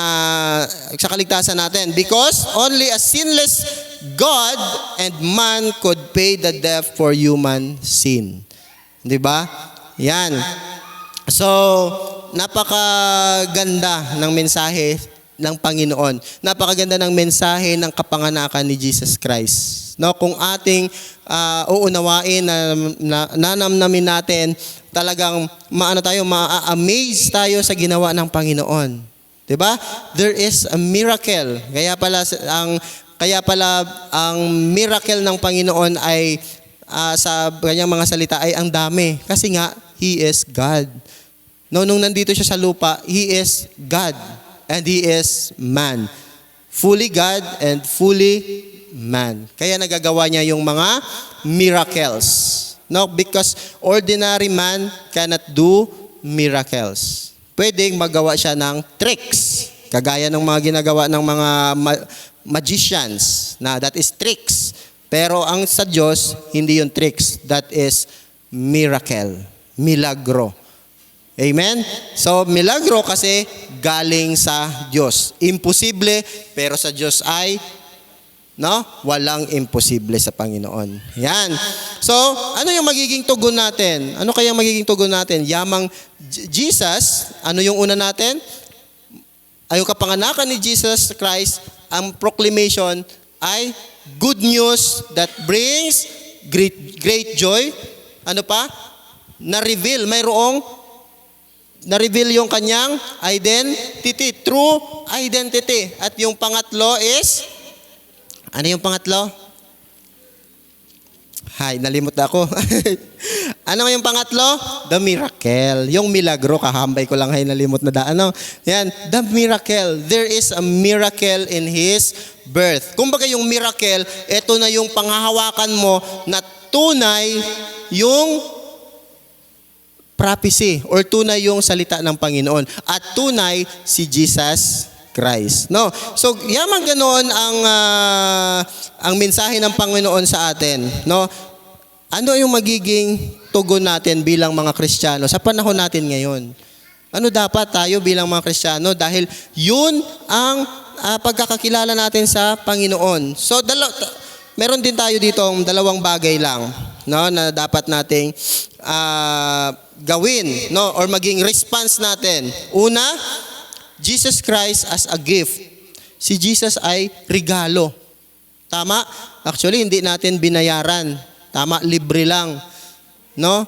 sa kaligtasan natin, because only a sinless God and man could pay the debt for human sin. 'Di ba? Yan. So, napakaganda ng mensahe ng Panginoon. Napakaganda ng mensahe ng kapanganakan ni Jesus Christ. No, kung ating uunawain na nanamnamin natin, talagang ma-amaze tayo sa ginawa ng Panginoon. 'Di ba? There is a miracle. Kaya pala ang miracle ng Panginoon ay sa kanyang mga salita ay ang dami. Kasi nga He is God. No, nung nandito siya sa lupa, He is God and He is man. Fully God and fully man. Kaya nagagawa niya yung mga miracles. No, because ordinary man cannot do miracles. Pwedeng magawa siya ng tricks. Kagaya ng mga ginagawa ng mga magicians na that is tricks. Pero ang sa Diyos, hindi yung tricks. That is miracle. Milagro. Amen? So, milagro kasi galing sa Diyos. Imposible, pero sa Diyos ay walang imposible sa Panginoon. Yan. So, ano yung magiging tugon natin? Ano kaya magiging tugon natin? Yamang Jesus, ano yung una natin? Ay yung kapanganakan ni Jesus Christ, ang proclamation ay good news that brings great joy. Ano pa? Na-reveal yung kanyang identity, true identity. At yung pangatlo is, ano yung pangatlo? Nalimot na ako. Ano yung pangatlo? The miracle. Yung milagro, kahambay ko lang nalimot na Yan, the miracle. There is a miracle in His birth. Kumbaga yung miracle, ito na yung panghahawakan mo na tunay yung prophecy or tunay yung salita ng Panginoon. At tunay si Jesus Christ. No? So, yaman ganoon ang mensahe ng Panginoon sa atin. No? Ano yung magiging tugon natin bilang mga Kristiyano sa panahon natin ngayon? Ano dapat tayo bilang mga Kristiyano? Dahil yun ang pagkakakilala natin sa Panginoon. So, meron din tayo dito dalawang bagay lang, no, na dapat nating gawin, no, or maging response natin. Una, Jesus Christ as a gift. Si Jesus ay regalo. Tama? Actually, hindi natin binayaran. Tama, libre lang. No?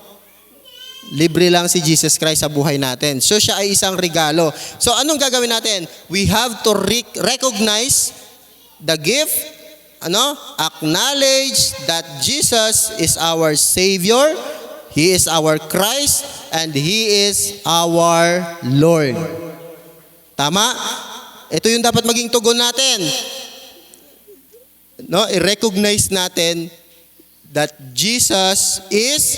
Libre lang si Jesus Christ sa buhay natin. So, siya ay isang regalo. So, anong gagawin natin? We have to recognize the gift, acknowledge that Jesus is our Savior, He is our Christ, and He is our Lord. Tama? Ito yung dapat maging tugon natin. No, i-recognize natin that Jesus is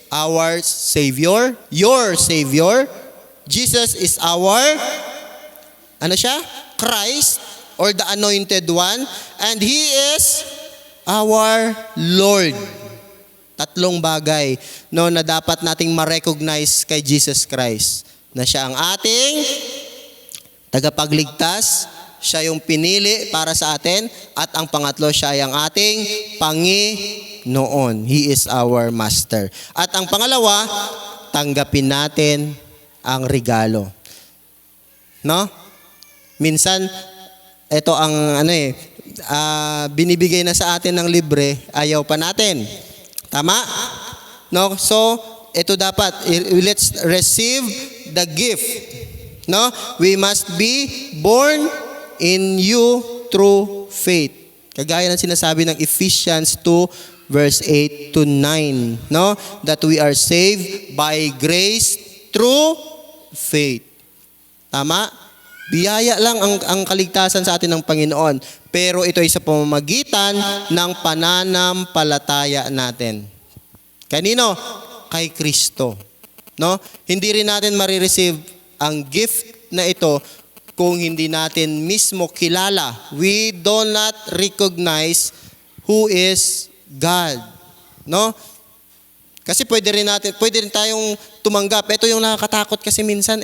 our Savior, your Savior. Jesus is our, Christ, or the Anointed One, and He is our Lord. Tatlong bagay, no, na dapat nating ma-recognize kay Jesus Christ. Na siya ang ating tagapagligtas, siya yung pinili para sa atin, at ang pangatlo, siya ay ang ating Panginoon. He is our Master. At ang pangalawa, tanggapin natin ang regalo. No? Minsan, ito ang binibigay na sa atin ng libre, ayaw pa natin. Tama? No? So, ito dapat, let's receive the gift. No? We must be born in you through faith. Kagaya ng sinasabi ng Ephesians 2 verse 8 to 9, no? That we are saved by grace through faith. Tama? Biyaya lang ang kaligtasan sa atin ng Panginoon, pero ito ay sa pamamagitan ng pananampalataya natin. Kanino? Kay Kristo. No? Hindi rin natin marireceive ang gift na ito kung hindi natin mismo kilala. We do not recognize who is God. No? Kasi pwede rin tayong tumanggap. Ito yung nakakatakot kasi minsan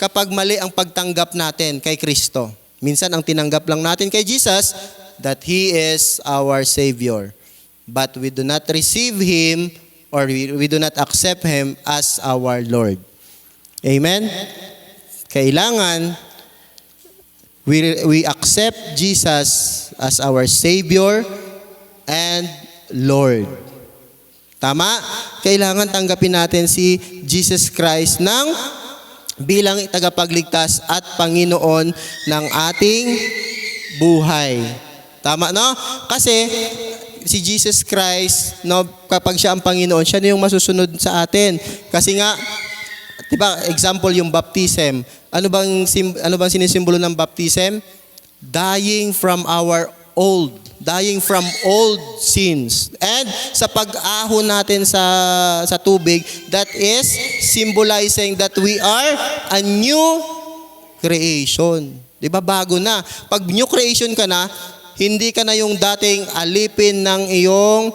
kapag mali ang pagtanggap natin kay Kristo. Minsan ang tinanggap lang natin kay Jesus that He is our Savior. But we do not receive Him or we do not accept Him as our Lord. Amen? Kailangan we accept Jesus as our Savior and Lord. Tama? Kailangan tanggapin natin si Jesus Christ bilang tagapagligtas at Panginoon ng ating buhay. Tama, no? Kasi si Jesus Christ, no, kapag siya ang Panginoon, siya na yung masusunod sa atin. Kasi nga, 'di ba, example yung baptism. Ano bang sinisimbolo ng baptism? Dying from old sins. And sa pag-ahon natin sa tubig, that is symbolizing that we are a new creation. 'Di ba? Bago na. Pag new creation ka na, hindi ka na yung dating alipin ng iyong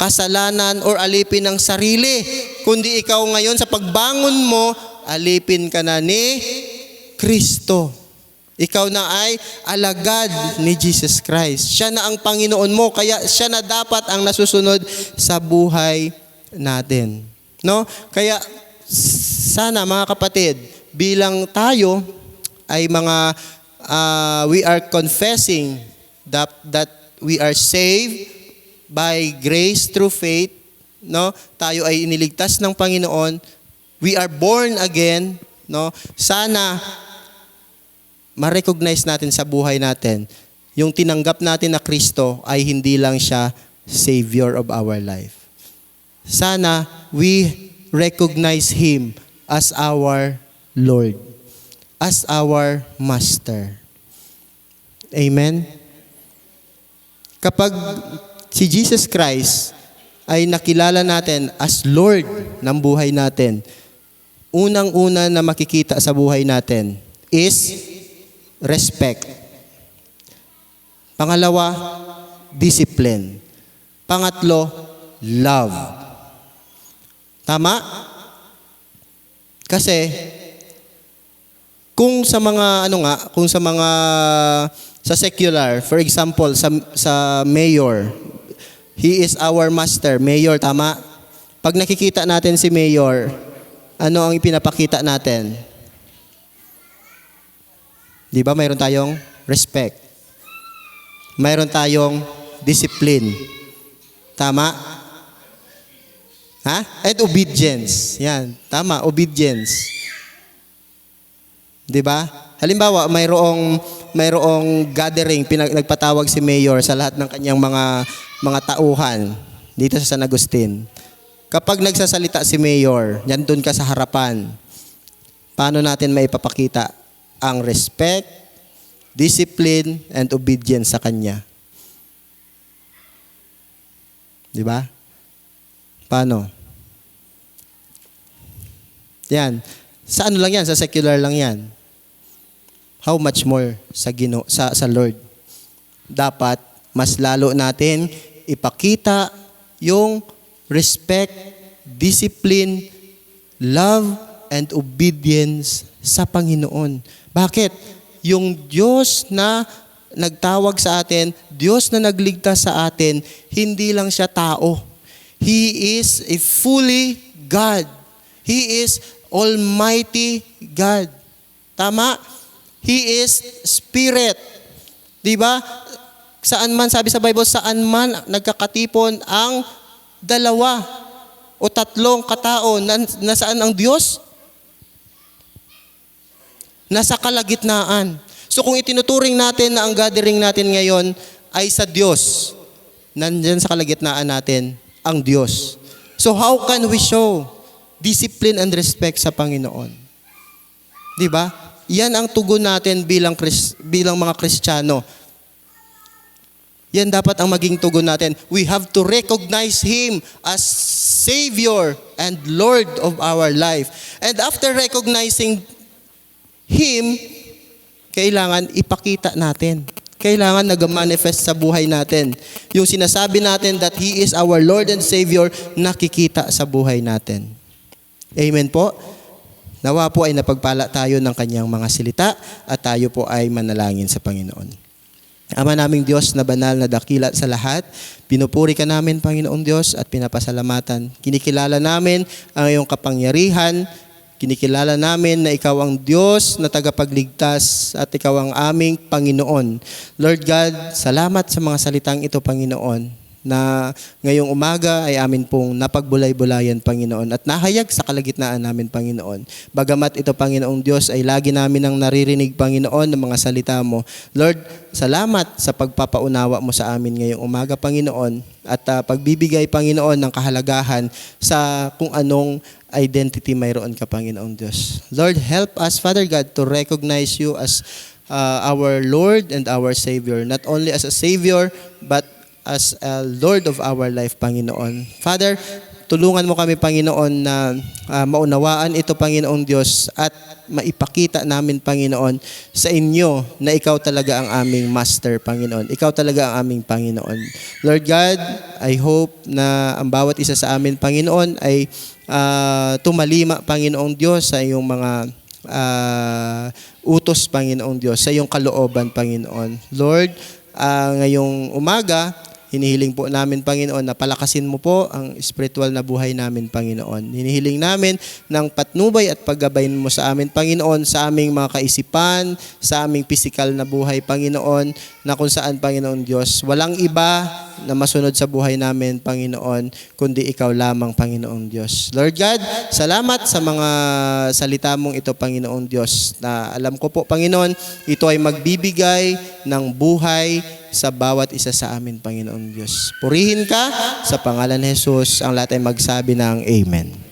kasalanan or alipin ng sarili. Kundi ikaw ngayon sa pagbangon mo, alipin ka na ni Kristo. Ikaw na ay alagad ni Jesus Christ. Siya na ang Panginoon mo, kaya siya na dapat ang nasusunod sa buhay natin. No? Kaya sana mga kapatid, bilang tayo ay mga we are confessing that we are saved by grace through faith, no? Tayo ay iniligtas ng Panginoon. We are born again, no? Sana ma-recognize natin sa buhay natin yung tinanggap natin na Kristo ay hindi lang siya Savior of our life. Sana we recognize Him as our Lord, as our Master. Amen? Kapag si Jesus Christ ay nakilala natin as Lord ng buhay natin, unang-una na makikita sa buhay natin is respect. Pangalawa, discipline. Pangatlo, love. Tama? Kasi kung sa mga sa secular, for example, sa mayor, he is our master, mayor, tama? Pag nakikita natin si mayor, ano ang ipinapakita natin? Di ba mayroon tayong respect? Mayroon tayong discipline. Tama? Ha? And obedience. Yan. Tama, obedience. Di ba? Halimbawa, mayroong gathering, nagpatawag si mayor sa lahat ng kanyang mga tauhan dito sa San Agustin. Kapag nagsasalita si mayor, nandun ka sa harapan, paano natin maipapakita ang respect, discipline, and obedience sa kanya? Di ba? Paano? Yan. Sa ano lang yan? Sa secular lang yan. How much more sa Lord? Dapat mas lalo natin ipakita yung respect, discipline, love, and obedience sa Panginoon. Bakit? Yung Diyos na nagtawag sa atin, Diyos na nagligtas sa atin, hindi lang siya tao. He is a fully God. He is Almighty God. Tama? He is Spirit. Diba? Saan man, sabi sa Bible, saan man nagkakatipon ang dalawa o tatlong katao, nasaan ang Diyos? Nasa kalagitnaan. So kung itinuturing natin na ang gathering natin ngayon ay sa Diyos, nandyan sa kalagitnaan natin ang Diyos. So how can we show discipline and respect sa Panginoon? Diba? Yan ang tugon natin bilang mga Kristiyano. Yan dapat ang maging tugon natin. We have to recognize Him as Savior and Lord of our life. And after recognizing Him, kailangan ipakita natin. Kailangan nag-manifest sa buhay natin. Yung sinasabi natin that He is our Lord and Savior, nakikita sa buhay natin. Amen po? Nawa po ay napagpala tayo ng kanyang mga salita at tayo po ay manalangin sa Panginoon. Ama naming Diyos na banal na dakila sa lahat, pinupuri ka namin, Panginoong Diyos, at pinapasalamatan. Kinikilala namin ang iyong kapangyarihan. Kinikilala namin na ikaw ang Diyos na tagapagligtas at ikaw ang aming Panginoon. Lord God, salamat sa mga salitang ito, Panginoon, na ngayong umaga ay amin pong napagbulay-bulayan, Panginoon, at nahayag sa kalagitnaan namin, Panginoon. Bagamat ito, Panginoong Diyos, ay lagi namin ang naririnig, Panginoon, ng mga salita mo. Lord, salamat sa pagpapaunawa mo sa amin ngayong umaga, Panginoon, at pagbibigay, Panginoon, ng kahalagahan sa kung anong identity mayroon ka, Panginoong Diyos. Lord, help us, Father God, to recognize you as our Lord and our Savior, not only as a Savior, but as a Lord of our life, Panginoon. Father, tulungan mo kami, Panginoon, na maunawaan ito, Panginoong Diyos, at maipakita namin, Panginoon, sa inyo na ikaw talaga ang aming Master, Panginoon. Ikaw talaga ang aming Panginoon. Lord God, I hope na ang bawat isa sa amin, Panginoon, ay tumalima, Panginoong Diyos, sa iyong mga utos, Panginoong Diyos, sa iyong kalooban, Panginoon. Lord, ngayong umaga, hinihiling po namin, Panginoon, na palakasin mo po ang spiritual na buhay namin, Panginoon. Hinihiling namin ng patnubay at paggabayin mo sa amin, Panginoon, sa aming mga kaisipan, sa aming pisikal na buhay, Panginoon, na kung saan, Panginoon Diyos, walang iba na masunod sa buhay namin, Panginoon, kundi ikaw lamang, Panginoong Diyos. Lord God, salamat sa mga salita mong ito, Panginoong Diyos, na alam ko po, Panginoon, ito ay magbibigay ng buhay sa bawat isa sa amin, Panginoong Diyos. Purihin ka sa pangalan ni Jesus, ang lahat ay magsabi ng Amen.